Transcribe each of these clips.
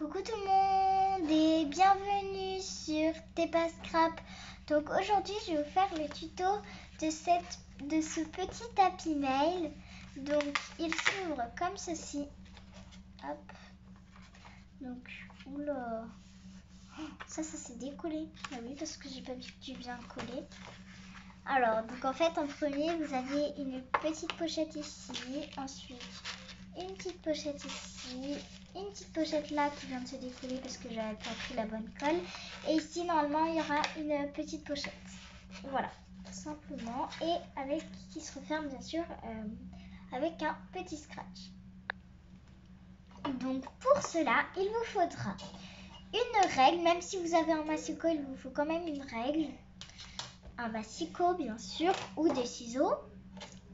Coucou tout le monde et bienvenue sur Tepa Scrap. Donc aujourd'hui je vais vous faire le tuto de ce petit tapis nail. Donc il s'ouvre comme ceci. Hop. Donc oula. Ça s'est décollé. Ah oui, parce que j'ai pas du bien coller. Alors donc en fait en premier vous avez une petite pochette ici, ensuite une petite pochette ici, une petite pochette là qui vient de se décoller parce que j'avais pas pris la bonne colle, et ici normalement il y aura une petite pochette. Voilà, tout simplement, et avec qui se referme bien sûr avec un petit scratch. Donc pour cela il vous faudra une règle, même si vous avez un massicot il vous faut quand même une règle, un massicot bien sûr, ou des ciseaux.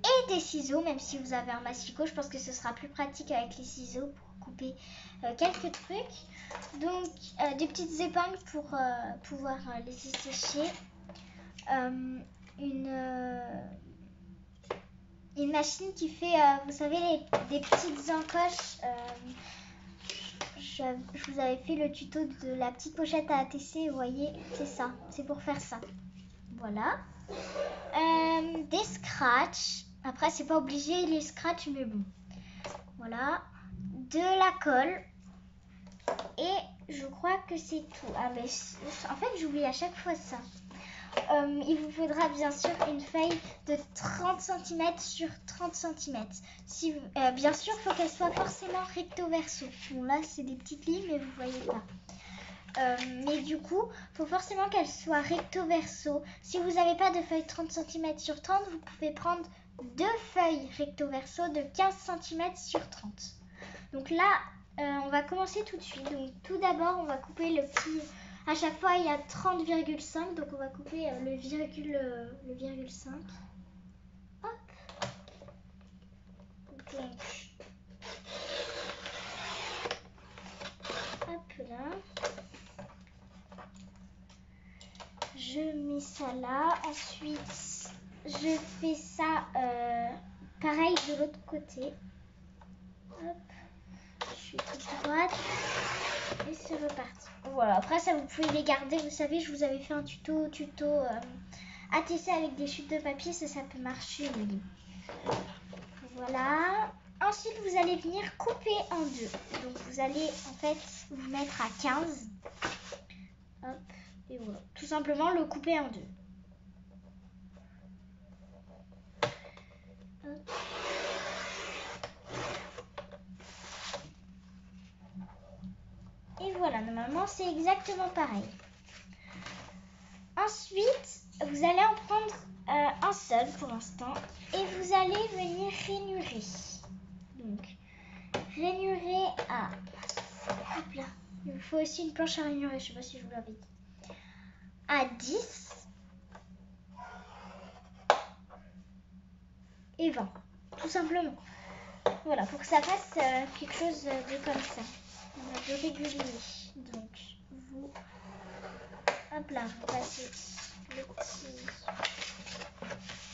Et des ciseaux, même si vous avez un massicot, je pense que ce sera plus pratique avec les ciseaux pour couper quelques trucs. Donc des petites épingles pour pouvoir laisser sécher, une machine qui fait, vous savez, des petites encoches. Je vous avais fait le tuto de la petite pochette à ATC, vous voyez, c'est ça, c'est pour faire ça. Voilà. Des scratchs. Après, c'est pas obligé les scratchs, mais bon. Voilà. De la colle. Et je crois que c'est tout. Ah, mais en fait, j'oublie à chaque fois ça. Il vous faudra bien sûr une feuille de 30 cm sur 30 cm. Si, bien sûr, il faut qu'elle soit forcément recto verso. Bon, là, c'est des petites lignes, mais vous voyez pas. Mais du coup, il faut forcément qu'elle soit recto verso. Si vous n'avez pas de feuille 30 cm sur 30, vous pouvez prendre deux feuilles recto verso de 15 cm sur 30. Donc là, on va commencer tout de suite. Donc tout d'abord, on va couper le petit... À chaque fois, il y a 30,5. Donc on va couper le virgule 5. Hop. Donc, hop là. Je mets ça là. Ensuite, je fais ça pareil de l'autre côté. Hop. Je suis toute droite. Et c'est reparti. Voilà, après ça vous pouvez les garder. Vous savez, je vous avais fait un tuto ATC avec des chutes de papier. Ça peut marcher. Mais... Voilà. Ensuite, vous allez venir couper en deux. Donc vous allez en fait vous mettre à 15. Hop. Et voilà, tout simplement le couper en deux. Hop. Et voilà, normalement c'est exactement pareil. Ensuite, vous allez en prendre un seul pour l'instant et vous allez venir rainurer. Donc, rainurer à... Hop là, il vous faut aussi une planche à rainurer, je sais pas si je vous l'avais dit. À 10 et 20, tout simplement. Voilà, pour que ça fasse quelque chose de comme ça. On a de régulier. Donc, vous... Hop là, vous passez le petit...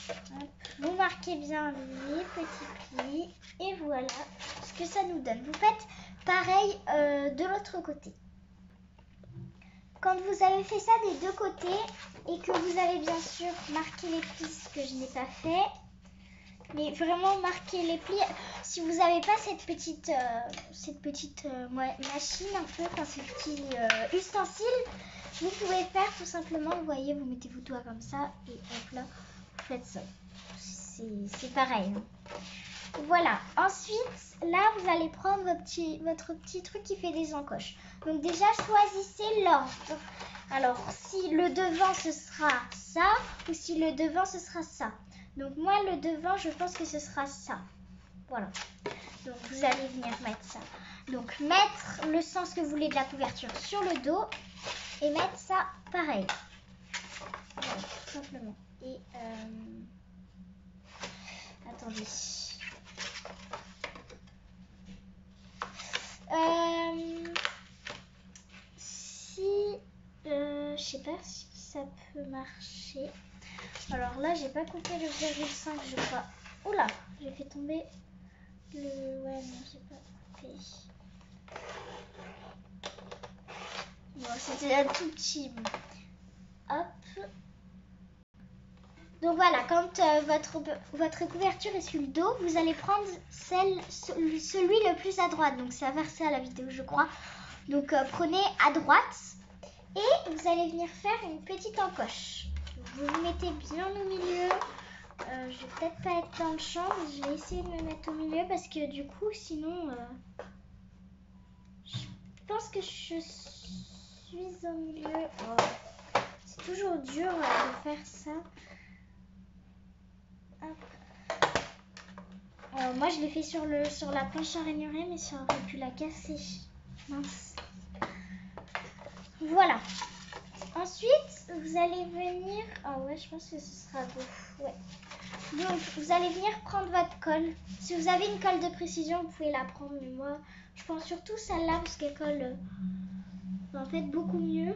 Hop. Vous marquez bien les petits plis. Et voilà ce que ça nous donne. Vous faites pareil de l'autre côté. Quand vous avez fait ça des deux côtés et que vous avez bien sûr marqué les plis, ce que je n'ai pas fait, mais vraiment marquer les plis. Si vous n'avez pas cette petite machine un peu, enfin ce petit ustensile, vous pouvez faire tout simplement, vous voyez, vous mettez vos doigts comme ça et hop là, vous faites ça. C'est pareil. Voilà. Ensuite, là, vous allez prendre votre petit truc qui fait des encoches. Donc déjà, choisissez l'ordre. Alors, si le devant, ce sera ça, ou si le devant, ce sera ça. Donc moi, le devant, je pense que ce sera ça. Voilà. Donc vous allez venir mettre ça. Donc mettre le sens que vous voulez de la couverture sur le dos et mettre ça pareil. Voilà, tout simplement. Et attendez. Je sais pas si ça peut marcher. Alors là, j'ai pas coupé le 0,5, je crois. Oula, j'ai fait tomber le... Ouais, non, j'ai pas coupé. c'était un tout petit. Hop. Donc voilà, quand votre couverture est sur le dos, vous allez prendre celui le plus à droite. Donc c'est inversé à la vidéo, je crois. Donc prenez à droite et vous allez venir faire une petite encoche. Vous vous mettez bien au milieu. Je vais peut-être pas être dans le champ, mais je vais essayer de me mettre au milieu parce que du coup, sinon, je pense que je suis au milieu. Oh, c'est toujours dur de faire ça. Moi je l'ai fait sur la planche à rainuré, mais ça aurait pu la casser. Mince. Voilà. Ensuite, vous allez venir... Ah ouais, je pense que ce sera beau. Ouais. Donc, vous allez venir prendre votre colle. Si vous avez une colle de précision, vous pouvez la prendre. Mais moi, je prends surtout celle-là parce qu'elle colle en fait beaucoup mieux.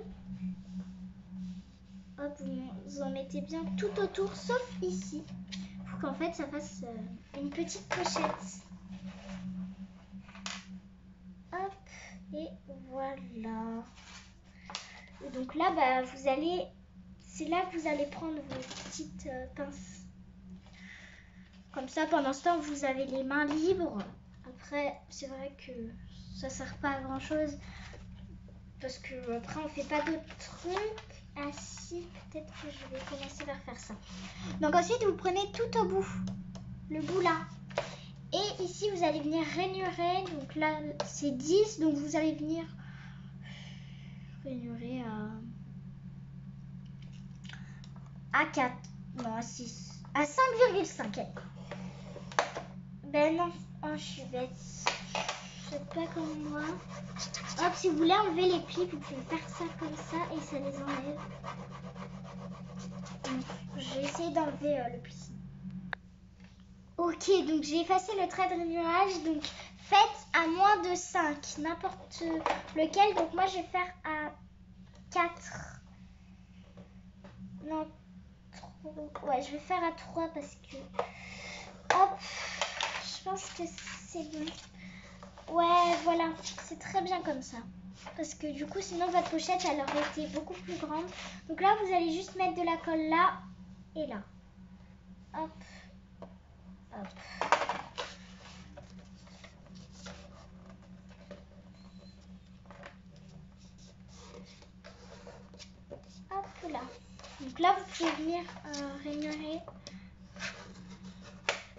Hop, vous en mettez bien tout autour, sauf ici. Pour qu'en fait, ça fasse une petite pochette. Hop, et voilà. Et donc là, bah, c'est là que vous allez prendre vos petites pinces. Comme ça, pendant ce temps, vous avez les mains libres. Après, c'est vrai que ça sert pas à grand chose. Parce que après, on fait pas d'autres trucs. Ah si, peut-être que je vais commencer par faire ça. Donc ensuite, vous prenez tout au bout. Le bout là. Et ici, vous allez venir rainurer. Donc là, c'est 10. Donc vous allez venir rainurer à 4. Non, à 6. À 5,5. Ben non, oh, je suis bête. Faites pas comme moi. Hop, si vous voulez enlever les plis, vous pouvez faire ça comme ça et ça les enlève. Donc, je vais essayer d'enlever le pli. Ok, donc j'ai effacé le trait de rainurage. Donc faites à moins de 5, n'importe lequel. Donc moi je vais faire à 4. Non, 3. Ouais, je vais faire à 3 parce que... Hop, je pense que c'est bon. Ouais, voilà, c'est très bien comme ça. Parce que du coup, sinon votre pochette, elle aurait été beaucoup plus grande. Donc là, vous allez juste mettre de la colle là et là. Hop, hop. Hop là. Donc là, vous pouvez venir rainurer.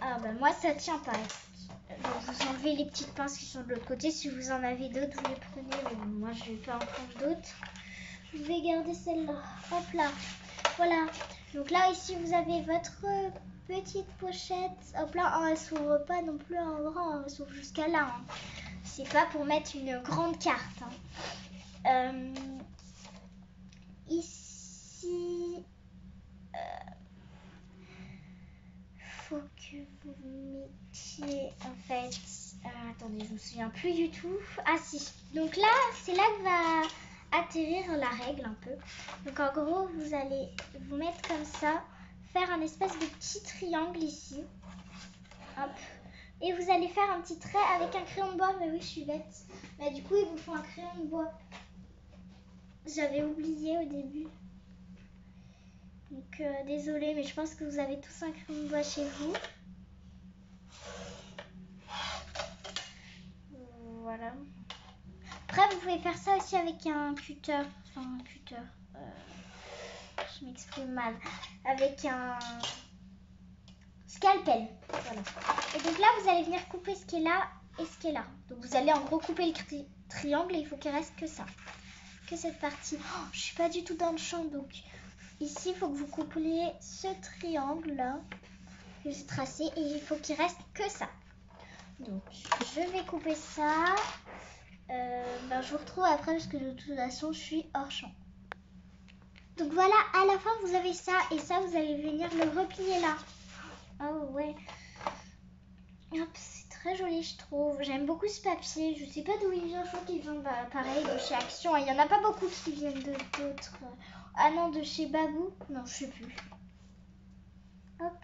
Ah ben moi, ça tient pas. Donc vous enlevez les petites pinces qui sont de l'autre côté. Si vous en avez d'autres, vous les prenez. Mais moi, je vais pas en prendre d'autres. Je vais garder celle-là. Hop là. Voilà. Donc là, ici, vous avez votre petite pochette. Hop là. Oh, elle s'ouvre pas non plus en grand. Elle s'ouvre jusqu'à là. Hein. C'est pas pour mettre une grande carte. Hein. Ici, faut que vous mettiez en fait... attendez, je me souviens plus du tout. Ah si. Donc là, c'est là que va atterrir la règle un peu. Donc en gros, vous allez vous mettre comme ça, faire un espèce de petit triangle ici. Hop. Et vous allez faire un petit trait avec un crayon de bois. Mais oui, je suis bête. Mais du coup, il vous faut un crayon de bois. J'avais oublié au début. Donc désolée, mais je pense que vous avez tous un crayon de bois chez vous. Voilà. Après, vous pouvez faire ça aussi avec un cutter. Enfin, un cutter. Je m'exprime mal. Avec un scalpel. Voilà. Et donc là, vous allez venir couper ce qui est là et ce qui est là. Donc vous allez en gros couper le triangle et il faut qu'il reste que ça. Que cette partie. Oh, je suis pas du tout dans le champ, donc ici, il faut que vous coupiez ce triangle là que j'ai tracé et il faut qu'il reste que ça. Donc, je vais couper ça. Je vous retrouve après parce que de toute façon, je suis hors champ. Donc voilà, à la fin, vous avez ça et ça, vous allez venir le replier là. Oh ouais. Hop, c'est très joli, je trouve. J'aime beaucoup ce papier. Je sais pas d'où il vient. Je crois qu'il vient pareil de chez Action. Il y en a pas beaucoup qui viennent d'autres. Ah non, de chez Babou. Non, je sais plus. Hop.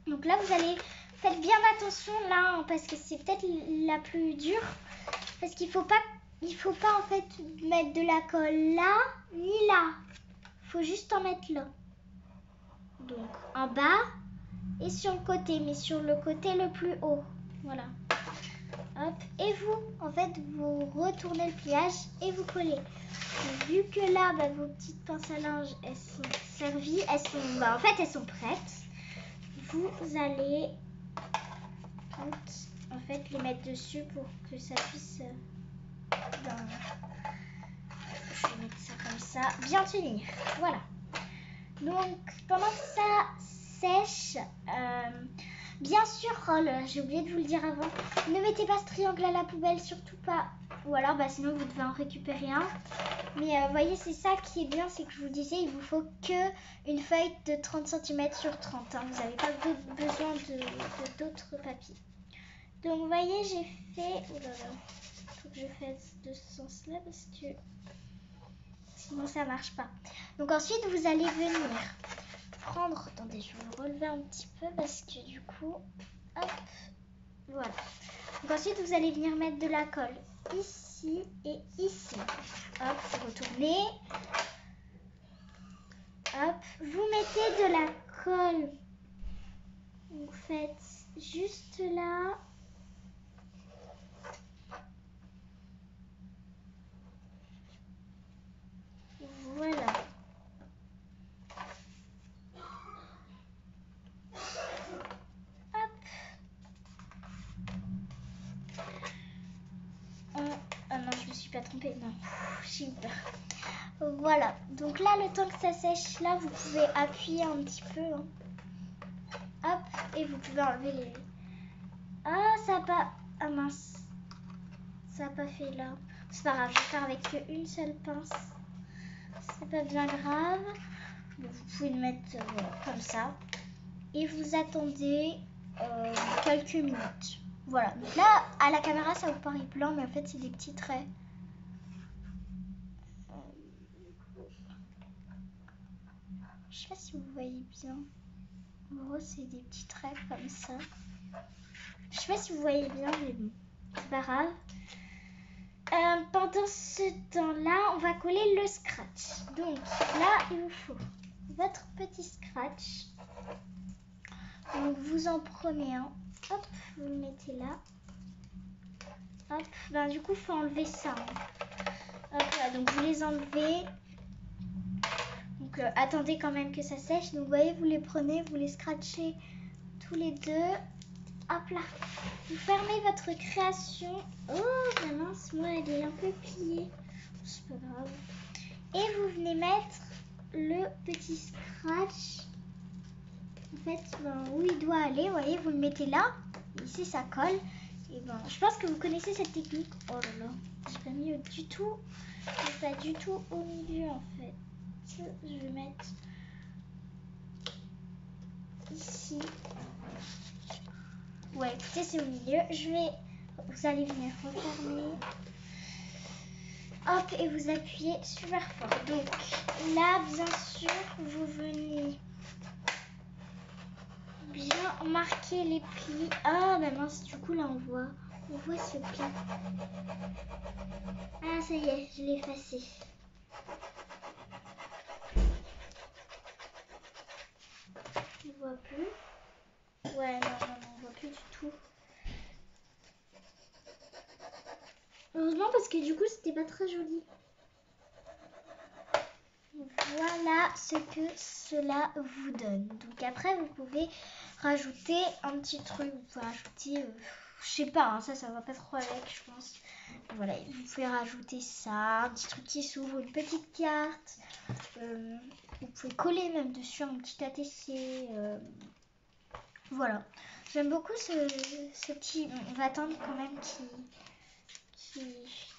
Donc là, vous allez... Faites bien attention là, hein, parce que c'est peut-être la plus dure. Parce qu'il faut pas il faut pas en fait mettre de la colle là ni là. Il faut juste en mettre là. Donc en bas et sur le côté, mais sur le côté le plus haut. Voilà. Hop. Et vous, en fait, vous retournez le pliage et vous collez. Donc, vu que là, bah, vos petites pinces à linge, elles sont servies, en fait, elles sont prêtes. Vous allez en fait les mettre dessus pour que ça puisse je vais mettre ça comme ça, bien tenir. Voilà. Donc pendant que ça sèche, bien sûr, oh là, j'ai oublié de vous le dire avant, ne mettez pas ce triangle à la poubelle, surtout pas. Ou alors sinon vous devez en récupérer un. Mais vous voyez, c'est ça qui est bien, c'est que je vous disais, il vous faut que une feuille de 30 cm sur 30. Hein. Vous n'avez pas besoin de d'autres papiers. Donc vous voyez, j'ai fait... Oh là là, il faut que je fasse de ce sens-là parce que sinon ça marche pas. Donc ensuite, vous allez venir prendre... Attendez, je vais le relever un petit peu parce que du coup... Hop, voilà. Donc ensuite, vous allez venir mettre de la colle ici et ici. Hop, vous retournez. Hop, vous mettez de la colle. Vous faites juste là. Voilà. Hop. Ah non, je me suis pas trompée. Non, j'ai eu peur. Voilà. Donc là, le temps que ça sèche, là, vous pouvez appuyer un petit peu. Hein. Hop. Et vous pouvez enlever les... Ah, ça a pas... Ah mince. Ça a pas fait là. C'est pas grave, je vais faire avec une seule pince. C'est pas bien grave. Vous pouvez le mettre comme ça. Et vous attendez quelques minutes. Voilà. Donc là, à la caméra, ça vous paraît blanc, mais en fait, c'est des petits traits. Je sais pas si vous voyez bien. En gros, c'est des petits traits comme ça. Je sais pas si vous voyez bien, mais bon, c'est pas grave. Pendant ce temps-là, on va coller le scratch. Donc là, il vous faut votre petit scratch. Donc vous en prenez un. Hop, vous le mettez là. Hop, ben du coup, il faut enlever ça. Hop, là, donc vous les enlevez. Donc attendez quand même que ça sèche. Donc vous voyez, vous les prenez, vous les scratchez tous les deux. Hop là. Vous fermez votre création. Oh, ben mince, moi elle est un peu pliée. C'est pas grave. Et vous venez mettre le petit scratch. En fait, ben, où il doit aller, vous voyez, vous le mettez là. Ici, ça colle. Et ben, je pense que vous connaissez cette technique. Oh là là, j'ai pas mis du tout. Pas du tout au milieu en fait. Je vais mettre ici. Ouais, écoutez, c'est au milieu. Vous allez venir refermer. Hop, et vous appuyez super fort. Donc là, bien sûr, vous venez bien marquer les plis. Ah, bah mince, du coup, là, on voit ce pli. Ah, ça y est, je l'ai effacé. On voit plus. Ouais, non, on voit plus du tout. Heureusement, parce que du coup, c'était pas très joli. Voilà ce que cela vous donne. Donc après, vous pouvez rajouter un petit truc. Vous pouvez rajouter, je sais pas, hein, ça va pas trop avec, je pense. Voilà, vous pouvez rajouter ça, un petit truc qui s'ouvre, une petite carte. Vous pouvez coller même dessus un petit ATC. Voilà. J'aime beaucoup ce petit... On va attendre quand même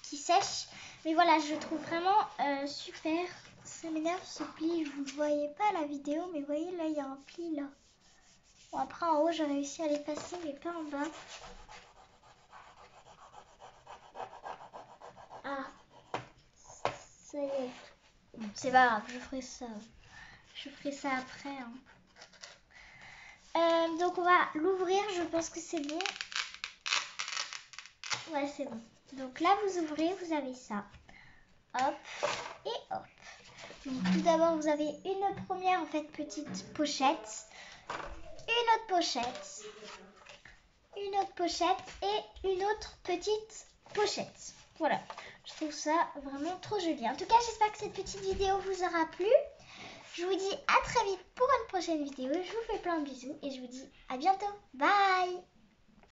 qui sèche. Mais voilà, je le trouve vraiment super. Ça m'énerve ce pli. Vous ne voyez pas à la vidéo, mais vous voyez là, il y a un pli là. Bon, après en haut, j'ai réussi à les passer, mais pas en bas. Ah, ça y est. Bon, c'est pas grave, je ferai ça. Je ferai ça après. Hein. Donc on va l'ouvrir, je pense que c'est bon. Ouais, c'est bon. Donc là, vous ouvrez, vous avez ça. Hop et hop. Donc tout d'abord, vous avez une première en fait petite pochette, une autre pochette, une autre pochette et une autre petite pochette. Voilà, je trouve ça vraiment trop joli. En tout cas, j'espère que cette petite vidéo vous aura plu. Je vous dis à très vite pour une prochaine vidéo. Je vous fais plein de bisous et je vous dis à bientôt. Bye!